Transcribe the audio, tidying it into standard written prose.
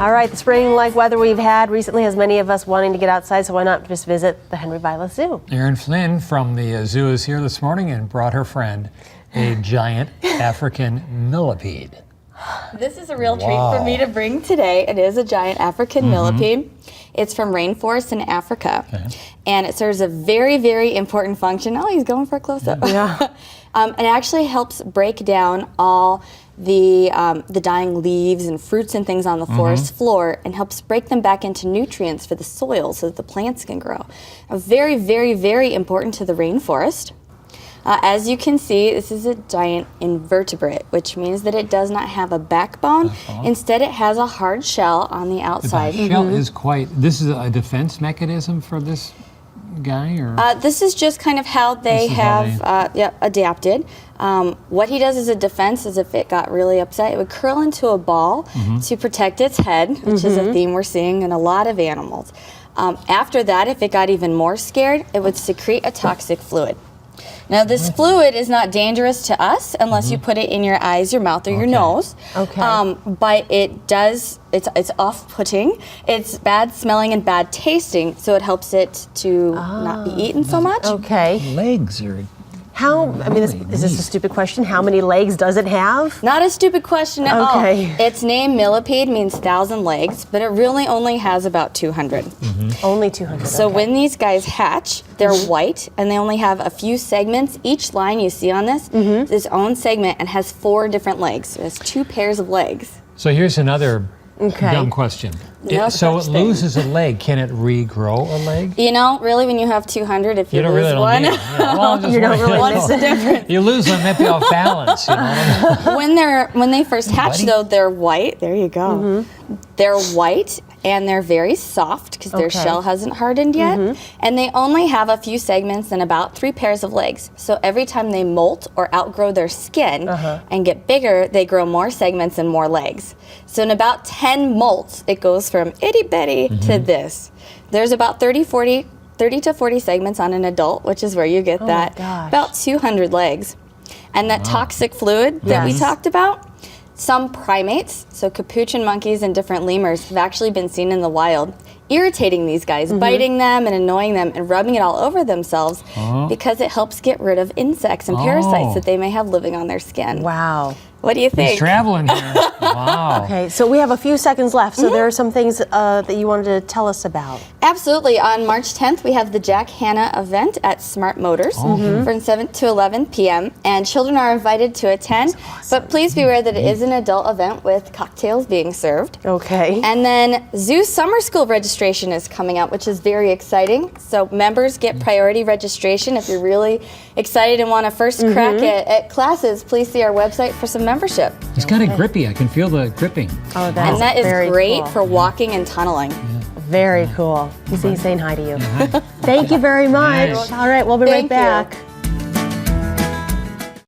All right, the spring-like weather we've had recently has many of us wanting to get outside, so why not just visit the Henry Vilas Zoo? Erin Flynn from the zoo is here this morning and brought her friend a giant African millipede. This is a real treat for me to bring today. It is a giant African millipede. It's from rainforests in Africa. And it serves a very, very important function. Oh, he's going for a close-up. Yeah. It actually helps break down all the dying leaves and fruits and things on the forest floor and helps break them back into nutrients for the soil so that the plants can grow. Very, very, very important to the rainforest. As you can see, this is a giant invertebrate, which means that it does not have a backbone. Instead, it has a hard shell on the outside. The shell is quite, this is a defense mechanism for this guy? Or? This is just kind of how they have adapted. What he does as a defense is if it got really upset, it would curl into a ball to protect its head, which is a theme we're seeing in a lot of animals. After that, if it got even more scared, it would secrete a toxic fluid. Now, this fluid is not dangerous to us unless you put it in your eyes, your mouth, or your nose. But it does, it's off-putting. It's bad smelling and bad tasting, so it helps it to not be eaten so much. Legs are... How, I mean, is this a stupid question? How many legs does it have? Not a stupid question at all. Its name, Millipede, means 1,000 legs, but it really only has about 200. Only 200. So when these guys hatch, they're white, and they only have a few segments. Each line you see on this is its own segment and has 4 different legs. It has 2 pairs of legs. So here's another dumb question. So it loses a leg. Can it regrow a leg? You know, really, when you have 200, if you lose really one, need it. You don't really what's the difference? You lose one, might be off balance. You know? When they first hatch, though, they're white. There you go. They're white, and they're very soft because their shell hasn't hardened yet. And they only have a few segments and about 3 pairs of legs. So every time they molt or outgrow their skin and get bigger, they grow more segments and more legs. So in about 10 molts, it goes from itty-bitty to this. There's about 30 to 40 segments on an adult, which is where you get that. About 200 legs. And that toxic fluid that we talked about, some primates, so capuchin monkeys and different lemurs, have actually been seen in the wild irritating these guys, biting them and annoying them and rubbing it all over themselves because it helps get rid of insects and parasites that they may have living on their skin. Wow. What do you think? He's traveling here. Wow. Okay, so we have a few seconds left, so there are some things that you wanted to tell us about. Absolutely. On March 10th, we have the Jack Hanna event at Smart Motors from 7 to 11 p.m. And children are invited to attend, but please be aware that it is an adult event with cocktails being served. And then Zoo Summer School registration is coming out, which is very exciting. So members get priority registration. If you're really excited and want to first crack at classes, please see our website for some membership. It's kind of grippy. I can feel the gripping. Oh, and that is great for walking and tunneling. Very cool. He's saying hi to you. Thank you very much. All right, we'll be right back.